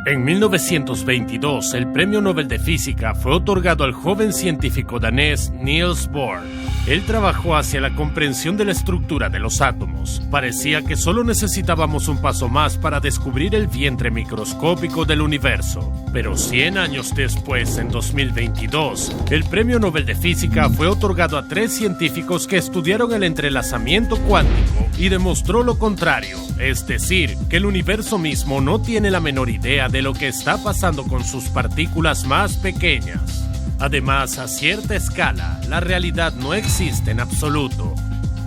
En 1922, el Premio Nobel de Física fue otorgado al joven científico danés Niels Bohr. Él trabajó hacia la comprensión de la estructura de los átomos. Parecía que solo necesitábamos un paso más para descubrir el vientre microscópico del universo. Pero 100 años después, en 2022, el Premio Nobel de Física fue otorgado a 3 científicos que estudiaron el entrelazamiento cuántico y demostró lo contrario, es decir, que el universo mismo no tiene la menor idea de lo que está pasando con sus partículas más pequeñas. Además, a cierta escala, la realidad no existe en absoluto.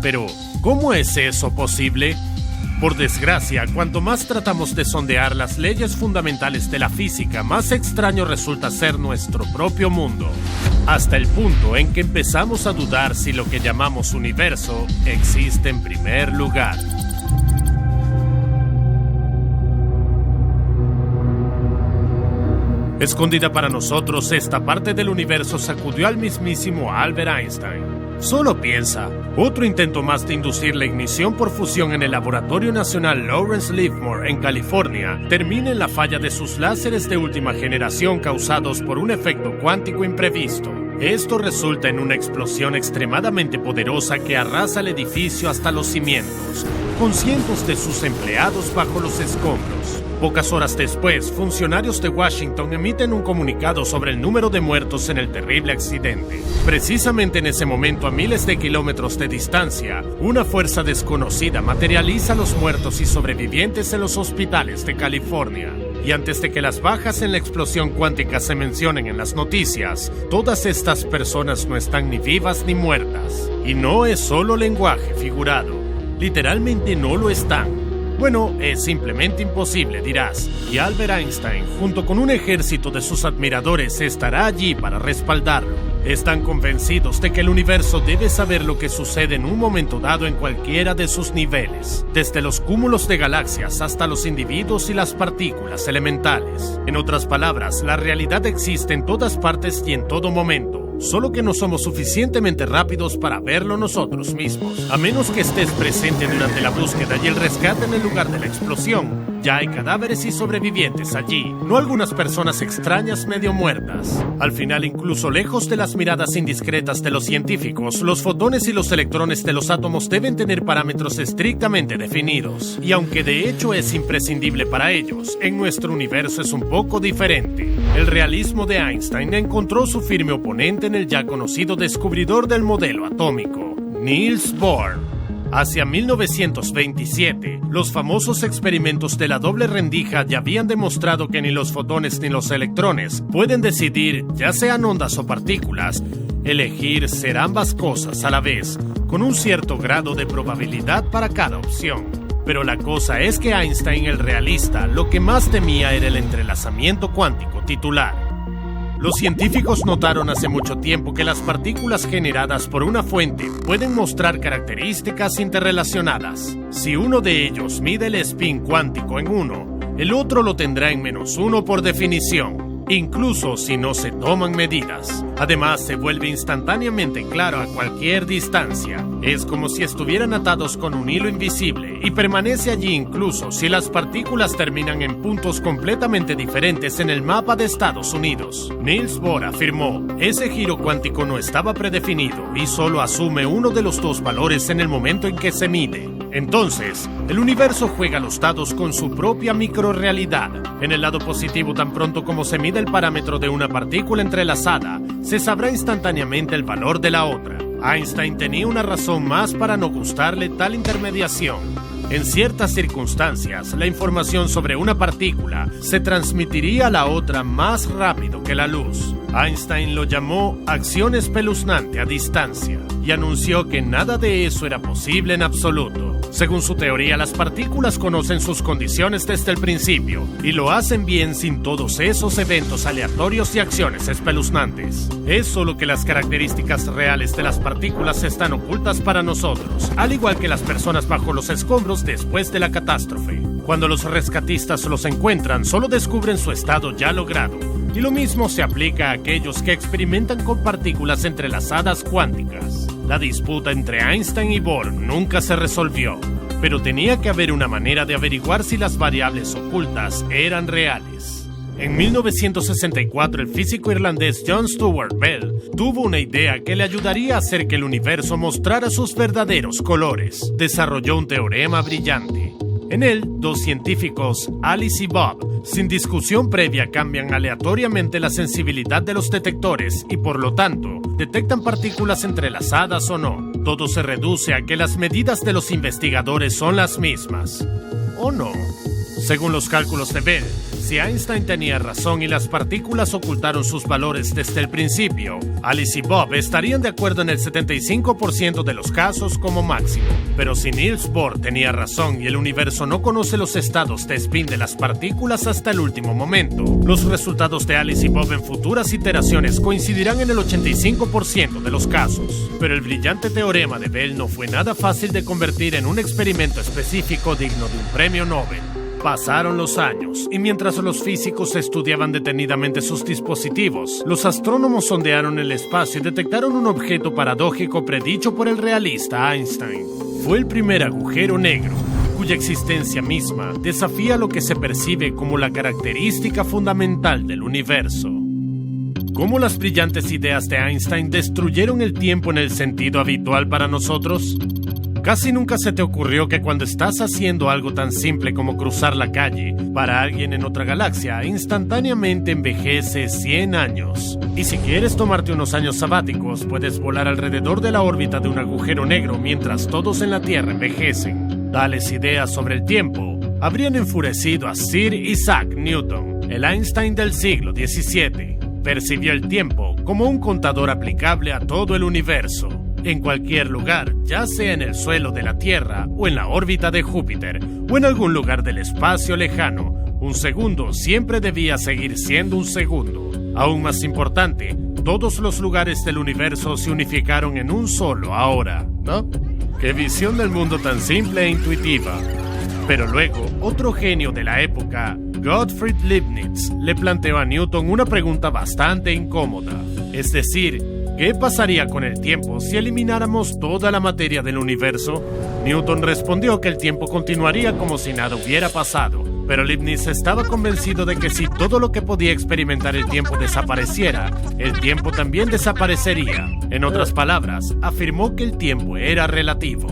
Pero, ¿cómo es eso posible? Por desgracia, cuanto más tratamos de sondear las leyes fundamentales de la física, más extraño resulta ser nuestro propio mundo. Hasta el punto en que empezamos a dudar si lo que llamamos universo existe en primer lugar. Escondida para nosotros, esta parte del universo sacudió al mismísimo Albert Einstein. Solo piensa, otro intento más de inducir la ignición por fusión en el Laboratorio Nacional Lawrence Livermore en California termina en la falla de sus láseres de última generación causados por un efecto cuántico imprevisto. Esto resulta en una explosión extremadamente poderosa que arrasa el edificio hasta los cimientos, con cientos de sus empleados bajo los escombros. Pocas horas después, funcionarios de Washington emiten un comunicado sobre el número de muertos en el terrible accidente. Precisamente en ese momento, a miles de kilómetros de distancia, una fuerza desconocida materializa los muertos y sobrevivientes en los hospitales de California. Y antes de que las bajas en la explosión cuántica se mencionen en las noticias, todas estas personas no están ni vivas ni muertas. Y no es solo lenguaje figurado. Literalmente no lo están. Bueno, es simplemente imposible, dirás, y Albert Einstein, junto con un ejército de sus admiradores, estará allí para respaldarlo. Están convencidos de que el universo debe saber lo que sucede en un momento dado en cualquiera de sus niveles, desde los cúmulos de galaxias hasta los individuos y las partículas elementales. En otras palabras, la realidad existe en todas partes y en todo momento. Solo que no somos suficientemente rápidos para verlo nosotros mismos. A menos que estés presente durante la búsqueda y el rescate en el lugar de la explosión. Ya hay cadáveres y sobrevivientes allí, no algunas personas extrañas medio muertas. Al final, incluso lejos de las miradas indiscretas de los científicos, los fotones y los electrones de los átomos deben tener parámetros estrictamente definidos. Y aunque de hecho es imprescindible para ellos, en nuestro universo es un poco diferente. El realismo de Einstein encontró su firme oponente en el ya conocido descubridor del modelo atómico, Niels Bohr. Hacia 1927, los famosos experimentos de la doble rendija ya habían demostrado que ni los fotones ni los electrones pueden decidir, ya sean ondas o partículas, elegir ser ambas cosas a la vez, con un cierto grado de probabilidad para cada opción. Pero la cosa es que Einstein, el realista, lo que más temía era el entrelazamiento cuántico titular. Los científicos notaron hace mucho tiempo que las partículas generadas por una fuente pueden mostrar características interrelacionadas. Si uno de ellos mide el spin cuántico en 1, el otro lo tendrá en -1 por definición, incluso si no se toman medidas. Además, se vuelve instantáneamente claro a cualquier distancia. Es como si estuvieran atados con un hilo invisible y permanece allí incluso si las partículas terminan en puntos completamente diferentes en el mapa de Estados Unidos. Niels Bohr afirmó, ese giro cuántico no estaba predefinido y solo asume uno de los dos valores en el momento en que se mide. Entonces, el universo juega los dados con su propia microrealidad. En el lado positivo, tan pronto como se mide el parámetro de una partícula entrelazada, se sabrá instantáneamente el valor de la otra. Einstein tenía una razón más para no gustarle tal intermediación. En ciertas circunstancias, la información sobre una partícula se transmitiría a la otra más rápido que la luz. Einstein lo llamó acción espeluznante a distancia y anunció que nada de eso era posible en absoluto. Según su teoría, las partículas conocen sus condiciones desde el principio y lo hacen bien sin todos esos eventos aleatorios y acciones espeluznantes. Es solo que las características reales de las partículas están ocultas para nosotros, al igual que las personas bajo los escombros después de la catástrofe. Cuando los rescatistas los encuentran, solo descubren su estado ya logrado. Y lo mismo se aplica a aquellos que experimentan con partículas entrelazadas cuánticas. La disputa entre Einstein y Bohr nunca se resolvió, pero tenía que haber una manera de averiguar si las variables ocultas eran reales. En 1964, el físico irlandés John Stuart Bell tuvo una idea que le ayudaría a hacer que el universo mostrara sus verdaderos colores. Desarrolló un teorema brillante. En él, dos científicos, Alice y Bob, sin discusión previa cambian aleatoriamente la sensibilidad de los detectores y por lo tanto, detectan partículas entrelazadas o no. Todo se reduce a que las medidas de los investigadores son las mismas. ¿O no? Según los cálculos de Bell, si Einstein tenía razón y las partículas ocultaron sus valores desde el principio, Alice y Bob estarían de acuerdo en el 75% de los casos como máximo. Pero si Niels Bohr tenía razón y el universo no conoce los estados de spin de las partículas hasta el último momento, los resultados de Alice y Bob en futuras iteraciones coincidirán en el 85% de los casos. Pero el brillante teorema de Bell no fue nada fácil de convertir en un experimento específico digno de un premio Nobel. Pasaron los años, y mientras los físicos estudiaban detenidamente sus dispositivos, los astrónomos sondearon el espacio y detectaron un objeto paradójico predicho por el realista Einstein. Fue el primer agujero negro, cuya existencia misma desafía lo que se percibe como la característica fundamental del universo. ¿Cómo las brillantes ideas de Einstein destruyeron el tiempo en el sentido habitual para nosotros? Casi nunca se te ocurrió que cuando estás haciendo algo tan simple como cruzar la calle, para alguien en otra galaxia, instantáneamente envejece 100 años. Y si quieres tomarte unos años sabáticos, puedes volar alrededor de la órbita de un agujero negro mientras todos en la Tierra envejecen. Tales ideas sobre el tiempo habrían enfurecido a Sir Isaac Newton, el Einstein del siglo XVII. Percibió el tiempo como un contador aplicable a todo el universo. En cualquier lugar, ya sea en el suelo de la Tierra o en la órbita de Júpiter o en algún lugar del espacio lejano, un segundo siempre debía seguir siendo un segundo. Aún más importante, todos los lugares del universo se unificaron en un solo ahora, ¿no? ¡Qué visión del mundo tan simple e intuitiva! Pero luego, otro genio de la época, Gottfried Leibniz, le planteó a Newton una pregunta bastante incómoda. Es decir, ¿qué pasaría con el tiempo si elimináramos toda la materia del universo? Newton respondió que el tiempo continuaría como si nada hubiera pasado, pero Leibniz estaba convencido de que si todo lo que podía experimentar el tiempo desapareciera, el tiempo también desaparecería. En otras palabras, afirmó que el tiempo era relativo.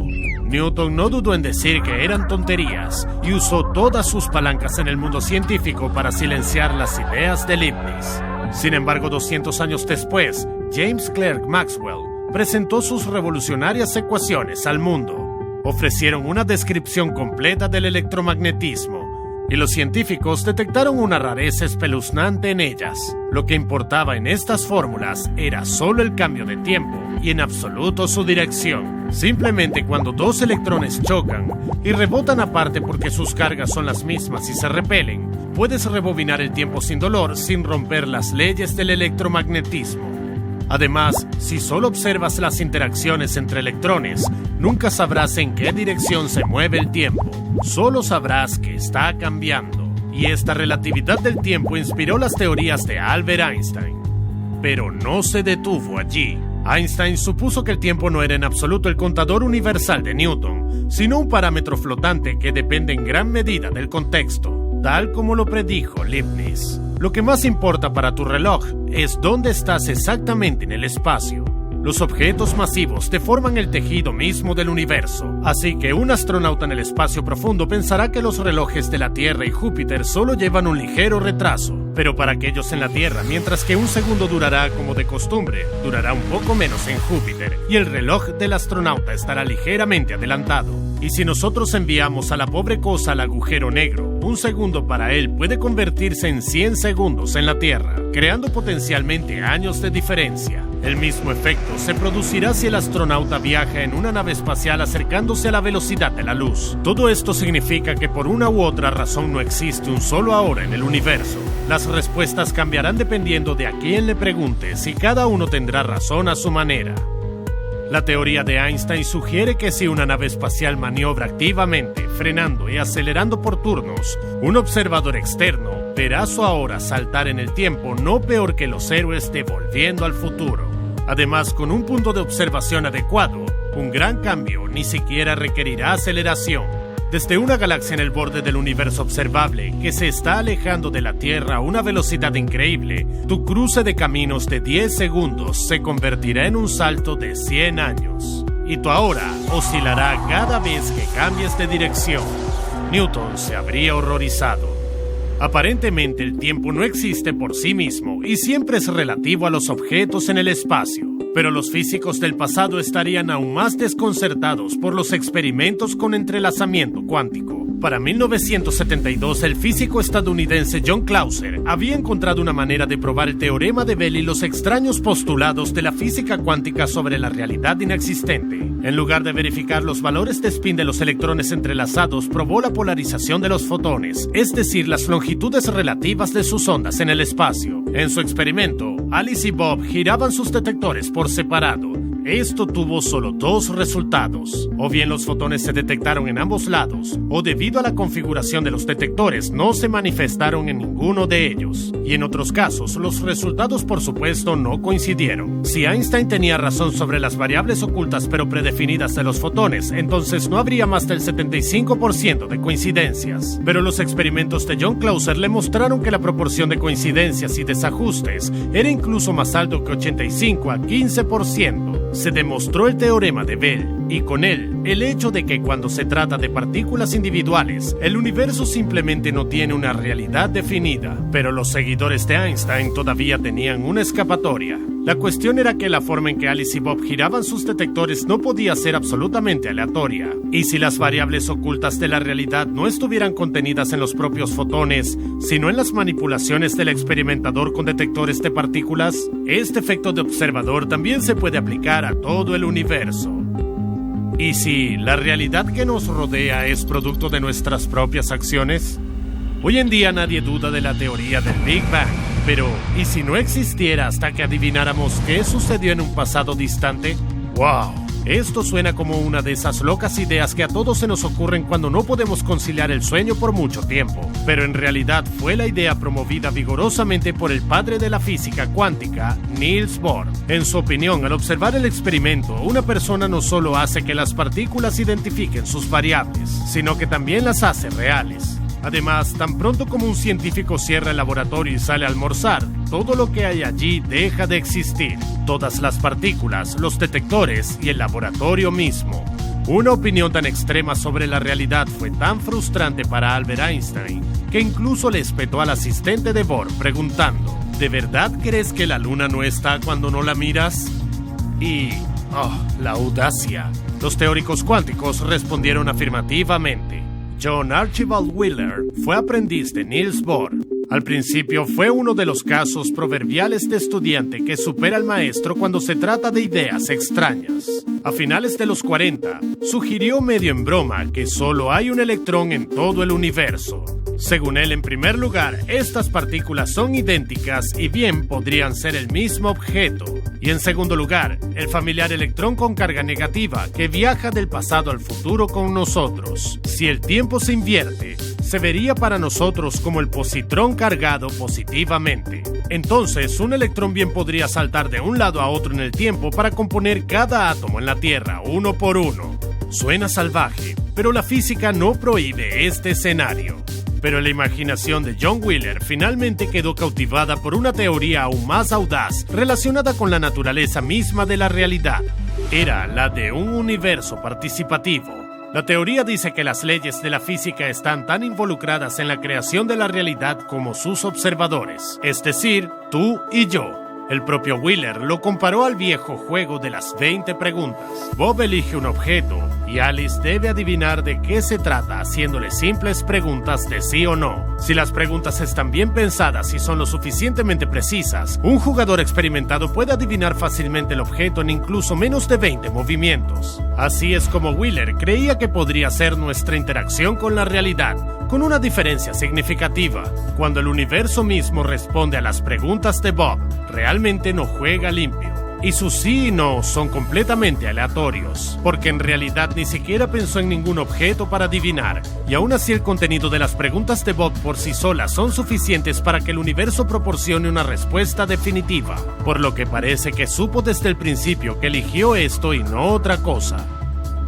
Newton no dudó en decir que eran tonterías y usó todas sus palancas en el mundo científico para silenciar las ideas de Leibniz. Sin embargo, 200 años después, James Clerk Maxwell presentó sus revolucionarias ecuaciones al mundo. Ofrecieron una descripción completa del electromagnetismo, y los científicos detectaron una rareza espeluznante en ellas. Lo que importaba en estas fórmulas era solo el cambio de tiempo y en absoluto su dirección. Simplemente cuando dos electrones chocan y rebotan aparte porque sus cargas son las mismas y se repelen, puedes rebobinar el tiempo sin dolor sin romper las leyes del electromagnetismo. Además, si solo observas las interacciones entre electrones, nunca sabrás en qué dirección se mueve el tiempo. Solo sabrás que está cambiando. Y esta relatividad del tiempo inspiró las teorías de Albert Einstein. Pero no se detuvo allí. Einstein supuso que el tiempo no era en absoluto el contador universal de Newton, sino un parámetro flotante que depende en gran medida del contexto, tal como lo predijo Leibniz. Lo que más importa para tu reloj es dónde estás exactamente en el espacio. Los objetos masivos deforman el tejido mismo del universo, así que un astronauta en el espacio profundo pensará que los relojes de la Tierra y Júpiter solo llevan un ligero retraso, pero para aquellos en la Tierra, mientras que un segundo durará como de costumbre, durará un poco menos en Júpiter, y el reloj del astronauta estará ligeramente adelantado. Y si nosotros enviamos a la pobre cosa al agujero negro, un segundo para él puede convertirse en 100 segundos en la Tierra, creando potencialmente años de diferencia. El mismo efecto se producirá si el astronauta viaja en una nave espacial acercándose a la velocidad de la luz. Todo esto significa que por una u otra razón no existe un solo ahora en el universo. Las respuestas cambiarán dependiendo de a quién le preguntes y cada uno tendrá razón a su manera. La teoría de Einstein sugiere que si una nave espacial maniobra activamente, frenando y acelerando por turnos, un observador externo verá su ahora saltar en el tiempo no peor que los héroes de Volviendo al Futuro. Además, con un punto de observación adecuado, un gran cambio ni siquiera requerirá aceleración. Desde una galaxia en el borde del universo observable que se está alejando de la Tierra a una velocidad increíble, tu cruce de caminos de 10 segundos se convertirá en un salto de 100 años. Y tu ahora oscilará cada vez que cambies de dirección. Newton se habría horrorizado. Aparentemente el tiempo no existe por sí mismo y siempre es relativo a los objetos en el espacio. Pero los físicos del pasado estarían aún más desconcertados por los experimentos con entrelazamiento cuántico. Para 1972, el físico estadounidense John Clauser había encontrado una manera de probar el teorema de Bell y los extraños postulados de la física cuántica sobre la realidad inexistente. En lugar de verificar los valores de spin de los electrones entrelazados, probó la polarización de los fotones, es decir, las longitudes relativas de sus ondas en el espacio. En su experimento, Alice y Bob giraban sus detectores por separado. Esto tuvo solo dos resultados. O bien los fotones se detectaron en ambos lados, o debido a la configuración de los detectores no se manifestaron en ninguno de ellos. Y en otros casos, los resultados por supuesto no coincidieron. Si Einstein tenía razón sobre las variables ocultas pero predefinidas de los fotones, entonces no habría más del 75% de coincidencias. Pero los experimentos de John Clauser le mostraron que la proporción de coincidencias y desajustes era incluso más alto que 85 a 15%. Se demostró el teorema de Bell, y con él, el hecho de que cuando se trata de partículas individuales, el universo simplemente no tiene una realidad definida. Pero los seguidores de Einstein todavía tenían una escapatoria. La cuestión era que la forma en que Alice y Bob giraban sus detectores no podía ser absolutamente aleatoria. Y si las variables ocultas de la realidad no estuvieran contenidas en los propios fotones, sino en las manipulaciones del experimentador con detectores de partículas, este efecto de observador también se puede aplicar a todo el universo. ¿Y si la realidad que nos rodea es producto de nuestras propias acciones? Hoy en día nadie duda de la teoría del Big Bang, pero ¿y si no existiera hasta que adivináramos qué sucedió en un pasado distante? ¡Wow! Esto suena como una de esas locas ideas que a todos se nos ocurren cuando no podemos conciliar el sueño por mucho tiempo. Pero en realidad fue la idea promovida vigorosamente por el padre de la física cuántica, Niels Bohr. En su opinión, al observar el experimento, una persona no solo hace que las partículas identifiquen sus variables, sino que también las hace reales. Además, tan pronto como un científico cierra el laboratorio y sale a almorzar, todo lo que hay allí deja de existir. Todas las partículas, los detectores y el laboratorio mismo. Una opinión tan extrema sobre la realidad fue tan frustrante para Albert Einstein que incluso le espetó al asistente de Bohr preguntando: ¿de verdad crees que la luna no está cuando no la miras? Y... la audacia. Los teóricos cuánticos respondieron afirmativamente. John Archibald Wheeler fue aprendiz de Niels Bohr. Al principio fue uno de los casos proverbiales de estudiante que supera al maestro cuando se trata de ideas extrañas. A finales de los 40, sugirió medio en broma que solo hay un electrón en todo el universo. Según él, en primer lugar, estas partículas son idénticas y bien podrían ser el mismo objeto. Y en segundo lugar, el familiar electrón con carga negativa que viaja del pasado al futuro con nosotros. Si el tiempo se invierte, se vería para nosotros como el positrón cargado positivamente. Entonces, un electrón bien podría saltar de un lado a otro en el tiempo para componer cada átomo en la Tierra uno por uno. Suena salvaje, pero la física no prohíbe este escenario. Pero la imaginación de John Wheeler finalmente quedó cautivada por una teoría aún más audaz relacionada con la naturaleza misma de la realidad. Era la de un universo participativo. La teoría dice que las leyes de la física están tan involucradas en la creación de la realidad como sus observadores, es decir, tú y yo. El propio Wheeler lo comparó al viejo juego de las 20 preguntas. Bob elige un objeto y Alice debe adivinar de qué se trata haciéndole simples preguntas de sí o no. Si las preguntas están bien pensadas y son lo suficientemente precisas, un jugador experimentado puede adivinar fácilmente el objeto en incluso menos de 20 movimientos. Así es como Wheeler creía que podría ser nuestra interacción con la realidad, con una diferencia significativa. Cuando el universo mismo responde a las preguntas de Bob, realmente no juega limpio. Y sus sí y no son completamente aleatorios, porque en realidad ni siquiera pensó en ningún objeto para adivinar, y aún así el contenido de las preguntas de Bob por sí solas son suficientes para que el universo proporcione una respuesta definitiva, por lo que parece que supo desde el principio que eligió esto y no otra cosa.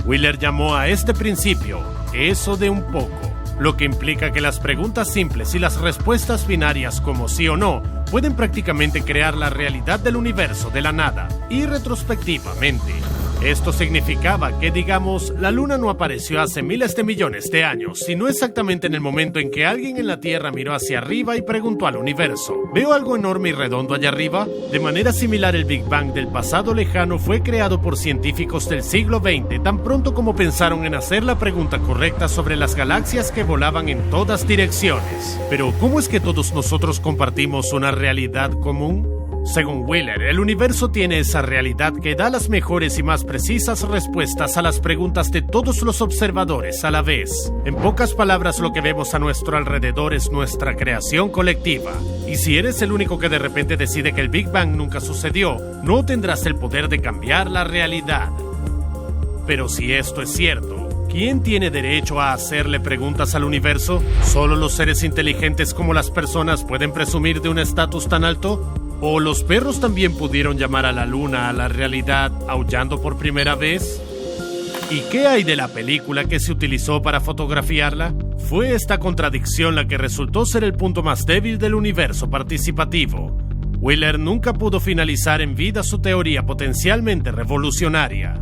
Wheeler llamó a este principio eso de un poco, lo que implica que las preguntas simples y las respuestas binarias como sí o no pueden prácticamente crear la realidad del universo de la nada y retrospectivamente. Esto significaba que, digamos, la Luna no apareció hace miles de millones de años, sino exactamente en el momento en que alguien en la Tierra miró hacia arriba y preguntó al universo: ¿veo algo enorme y redondo allá arriba? De manera similar, el Big Bang del pasado lejano fue creado por científicos del siglo XX tan pronto como pensaron en hacer la pregunta correcta sobre las galaxias que volaban en todas direcciones. Pero, ¿cómo es que todos nosotros compartimos una realidad común? Según Wheeler, el universo tiene esa realidad que da las mejores y más precisas respuestas a las preguntas de todos los observadores a la vez. En pocas palabras, lo que vemos a nuestro alrededor es nuestra creación colectiva. Y si eres el único que de repente decide que el Big Bang nunca sucedió, no tendrás el poder de cambiar la realidad. Pero si esto es cierto, ¿quién tiene derecho a hacerle preguntas al universo? ¿Solo los seres inteligentes como las personas pueden presumir de un estatus tan alto? ¿O los perros también pudieron llamar a la luna a la realidad aullando por primera vez? ¿Y qué hay de la película que se utilizó para fotografiarla? Fue esta contradicción la que resultó ser el punto más débil del universo participativo. Wheeler nunca pudo finalizar en vida su teoría potencialmente revolucionaria.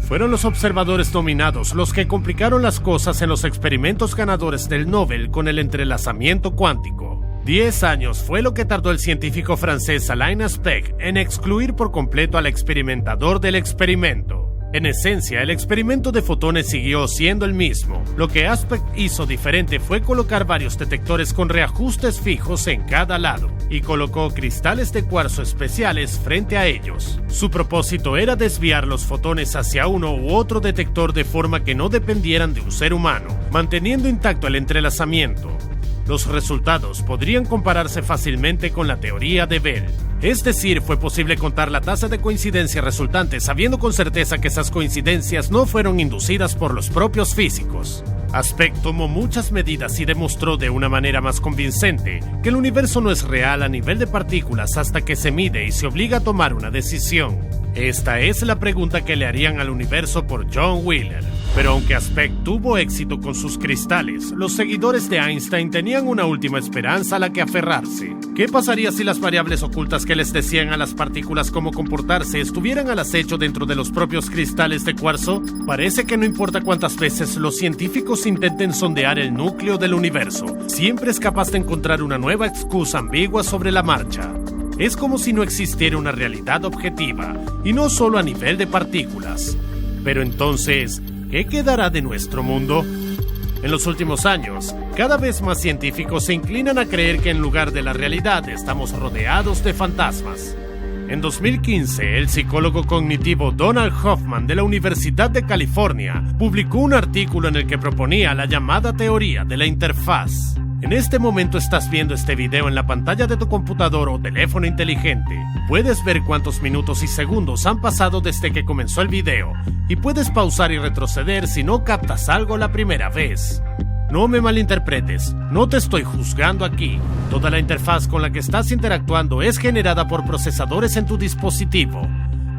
Fueron los observadores dominados los que complicaron las cosas en los experimentos ganadores del Nobel con el entrelazamiento cuántico. 10 años fue lo que tardó el científico francés Alain Aspect en excluir por completo al experimentador del experimento. En esencia, el experimento de fotones siguió siendo el mismo. Lo que Aspect hizo diferente fue colocar varios detectores con reajustes fijos en cada lado y colocó cristales de cuarzo especiales frente a ellos. Su propósito era desviar los fotones hacia uno u otro detector de forma que no dependieran de un ser humano, manteniendo intacto el entrelazamiento. Los resultados podrían compararse fácilmente con la teoría de Bell. Es decir, fue posible contar la tasa de coincidencia resultante sabiendo con certeza que esas coincidencias no fueron inducidas por los propios físicos. Aspect tomó muchas medidas y demostró de una manera más convincente que el universo no es real a nivel de partículas hasta que se mide y se obliga a tomar una decisión. Esta es la pregunta que le harían al universo por John Wheeler. Pero aunque Aspect tuvo éxito con sus cristales, los seguidores de Einstein tenían una última esperanza a la que aferrarse. ¿Qué pasaría si las variables ocultas que les decían a las partículas cómo comportarse estuvieran al acecho dentro de los propios cristales de cuarzo? Parece que no importa cuántas veces los científicos intenten sondear el núcleo del universo, siempre es capaz de encontrar una nueva excusa ambigua sobre la marcha. Es como si no existiera una realidad objetiva, y no solo a nivel de partículas. Pero entonces, ¿qué quedará de nuestro mundo? En los últimos años, cada vez más científicos se inclinan a creer que en lugar de la realidad estamos rodeados de fantasmas. En 2015, el psicólogo cognitivo Donald Hoffman de la Universidad de California publicó un artículo en el que proponía la llamada teoría de la interfaz. En este momento estás viendo este video en la pantalla de tu computador o teléfono inteligente. Puedes ver cuántos minutos y segundos han pasado desde que comenzó el video y puedes pausar y retroceder si no captas algo la primera vez. No me malinterpretes, no te estoy juzgando aquí. Toda la interfaz con la que estás interactuando es generada por procesadores en tu dispositivo.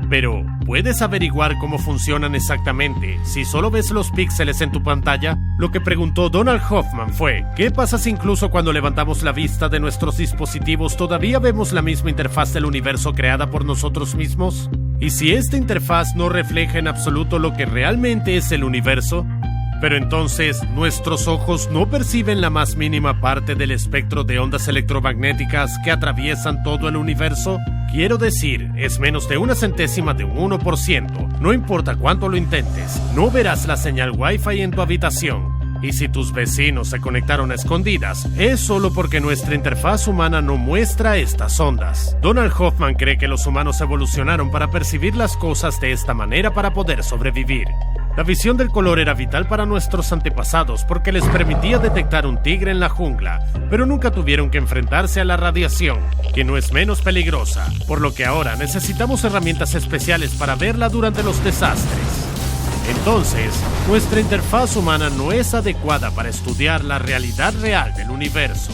Pero, ¿puedes averiguar cómo funcionan exactamente si solo ves los píxeles en tu pantalla? Lo que preguntó Donald Hoffman fue, ¿qué pasa si incluso cuando levantamos la vista de nuestros dispositivos todavía vemos la misma interfaz del universo creada por nosotros mismos? ¿Y si esta interfaz no refleja en absoluto lo que realmente es el universo? Pero entonces, ¿nuestros ojos no perciben la más mínima parte del espectro de ondas electromagnéticas que atraviesan todo el universo? Quiero decir, es menos de una centésima de un 1%. No importa cuánto lo intentes, no verás la señal Wi-Fi en tu habitación. Y si tus vecinos se conectaron a escondidas, es solo porque nuestra interfaz humana no muestra estas ondas. Donald Hoffman cree que los humanos evolucionaron para percibir las cosas de esta manera para poder sobrevivir. La visión del color era vital para nuestros antepasados porque les permitía detectar un tigre en la jungla, pero nunca tuvieron que enfrentarse a la radiación, que no es menos peligrosa, por lo que ahora necesitamos herramientas especiales para verla durante los desastres. Entonces, nuestra interfaz humana no es adecuada para estudiar la realidad real del universo.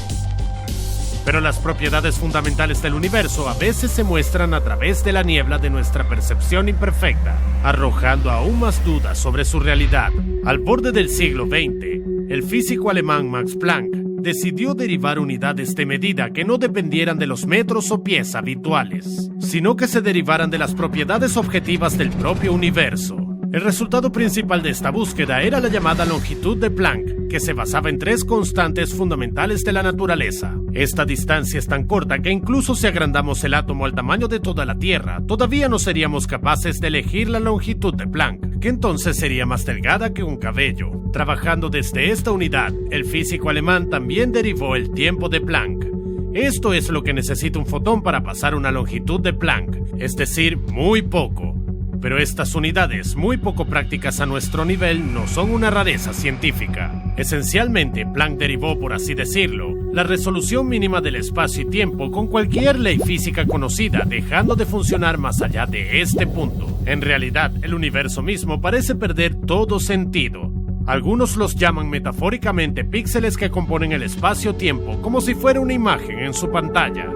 Pero las propiedades fundamentales del universo a veces se muestran a través de la niebla de nuestra percepción imperfecta, arrojando aún más dudas sobre su realidad. Al borde del siglo XX, el físico alemán Max Planck decidió derivar unidades de medida que no dependieran de los metros o pies habituales, sino que se derivaran de las propiedades objetivas del propio universo. El resultado principal de esta búsqueda era la llamada longitud de Planck, que se basaba en 3 constantes fundamentales de la naturaleza. Esta distancia es tan corta que incluso si agrandamos el átomo al tamaño de toda la Tierra, todavía no seríamos capaces de elegir la longitud de Planck, que entonces sería más delgada que un cabello. Trabajando desde esta unidad, el físico alemán también derivó el tiempo de Planck. Esto es lo que necesita un fotón para pasar una longitud de Planck, es decir, muy poco. Pero estas unidades, muy poco prácticas a nuestro nivel, no son una rareza científica. Esencialmente, Planck derivó, por así decirlo, la resolución mínima del espacio y tiempo con cualquier ley física conocida, dejando de funcionar más allá de este punto. En realidad, el universo mismo parece perder todo sentido. Algunos los llaman metafóricamente píxeles que componen el espacio-tiempo, como si fuera una imagen en su pantalla.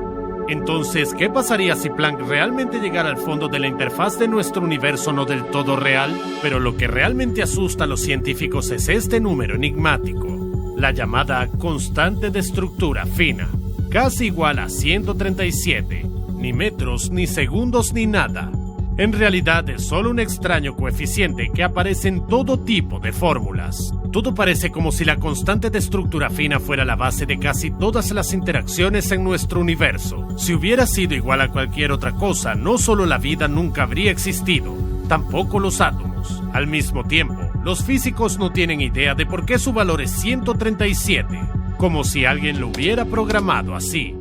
Entonces, ¿qué pasaría si Planck realmente llegara al fondo de la interfaz de nuestro universo no del todo real? Pero lo que realmente asusta a los científicos es este número enigmático, la llamada constante de estructura fina, casi igual a 137, ni metros, ni segundos, ni nada. En realidad es solo un extraño coeficiente que aparece en todo tipo de fórmulas. Todo parece como si la constante de estructura fina fuera la base de casi todas las interacciones en nuestro universo. Si hubiera sido igual a cualquier otra cosa, no solo la vida nunca habría existido, tampoco los átomos. Al mismo tiempo, los físicos no tienen idea de por qué su valor es 137, como si alguien lo hubiera programado así.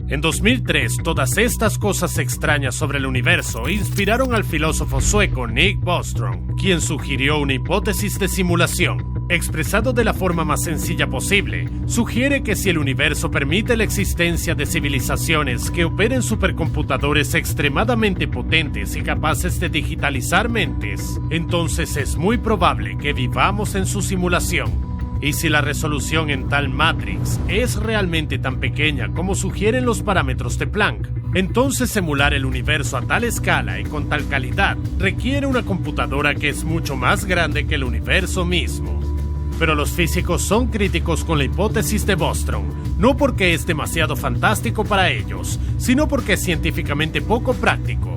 En 2003, todas estas cosas extrañas sobre el universo inspiraron al filósofo sueco Nick Bostrom, quien sugirió una hipótesis de simulación. Expresado de la forma más sencilla posible, sugiere que si el universo permite la existencia de civilizaciones que operen supercomputadores extremadamente potentes y capaces de digitalizar mentes, entonces es muy probable que vivamos en su simulación. Y si la resolución en tal Matrix es realmente tan pequeña como sugieren los parámetros de Planck, entonces emular el universo a tal escala y con tal calidad requiere una computadora que es mucho más grande que el universo mismo. Pero los físicos son críticos con la hipótesis de Bostrom, no porque es demasiado fantástico para ellos, sino porque es científicamente poco práctico.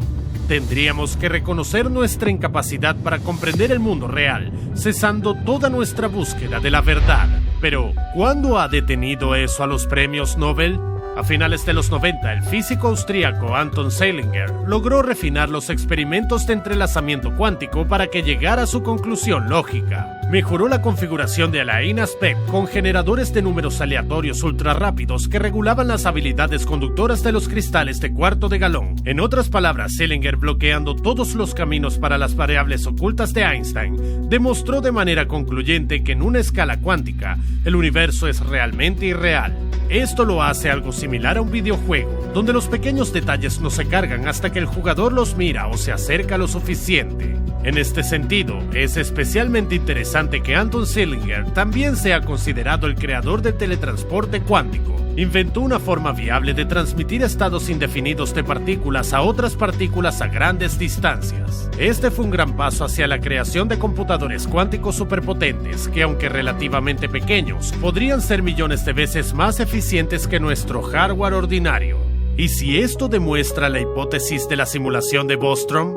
Tendríamos que reconocer nuestra incapacidad para comprender el mundo real, cesando toda nuestra búsqueda de la verdad. Pero, ¿cuándo ha detenido eso a los premios Nobel? A finales de los 90, el físico austríaco Anton Zeilinger logró refinar los experimentos de entrelazamiento cuántico para que llegara a su conclusión lógica. Mejoró la configuración de Alain Aspect con generadores de números aleatorios ultrarrápidos que regulaban las habilidades conductoras de los cristales de cuarto de galón. En otras palabras, Zeilinger, bloqueando todos los caminos para las variables ocultas de Einstein, demostró de manera concluyente que en una escala cuántica, el universo es realmente irreal. Esto lo hace algo similar a un videojuego, donde los pequeños detalles no se cargan hasta que el jugador los mira o se acerca lo suficiente. En este sentido, es especialmente interesante que Anton Zeilinger también sea considerado el creador del teletransporte cuántico. Inventó una forma viable de transmitir estados indefinidos de partículas a otras partículas a grandes distancias. Este fue un gran paso hacia la creación de computadores cuánticos superpotentes que, aunque relativamente pequeños, podrían ser millones de veces más eficientes que nuestro hardware ordinario. ¿Y si esto demuestra la hipótesis de la simulación de Bostrom?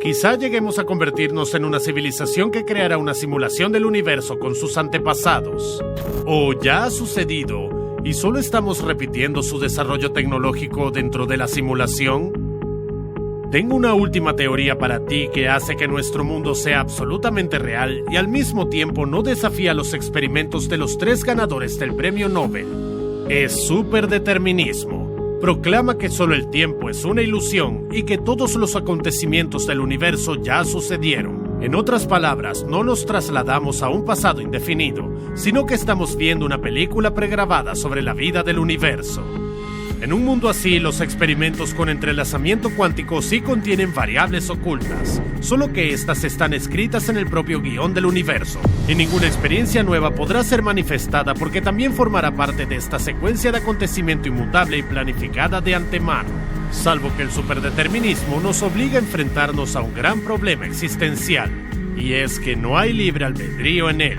Quizá lleguemos a convertirnos en una civilización que creará una simulación del universo con sus antepasados. ¿O ya ha sucedido y solo estamos repitiendo su desarrollo tecnológico dentro de la simulación? Tengo una última teoría para ti que hace que nuestro mundo sea absolutamente real y al mismo tiempo no desafía los experimentos de los 3 ganadores del premio Nobel. Es superdeterminismo. Proclama que solo el tiempo es una ilusión y que todos los acontecimientos del universo ya sucedieron. En otras palabras, no nos trasladamos a un pasado indefinido, sino que estamos viendo una película pregrabada sobre la vida del universo. En un mundo así, los experimentos con entrelazamiento cuántico sí contienen variables ocultas. solo que estas están escritas en el propio guión del universo. Y ninguna experiencia nueva podrá ser manifestada porque también formará parte de esta secuencia de acontecimiento inmutable y planificada de antemano. Salvo que el superdeterminismo nos obliga a enfrentarnos a un gran problema existencial, y es que no hay libre albedrío en él.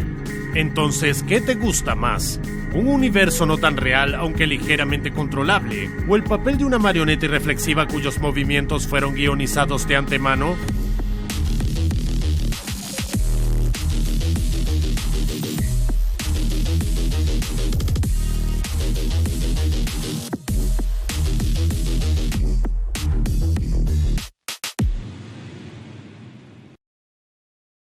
Entonces, ¿qué te gusta más? ¿Un universo no tan real, aunque ligeramente controlable? ¿O el papel de una marioneta irreflexiva cuyos movimientos fueron guionizados de antemano?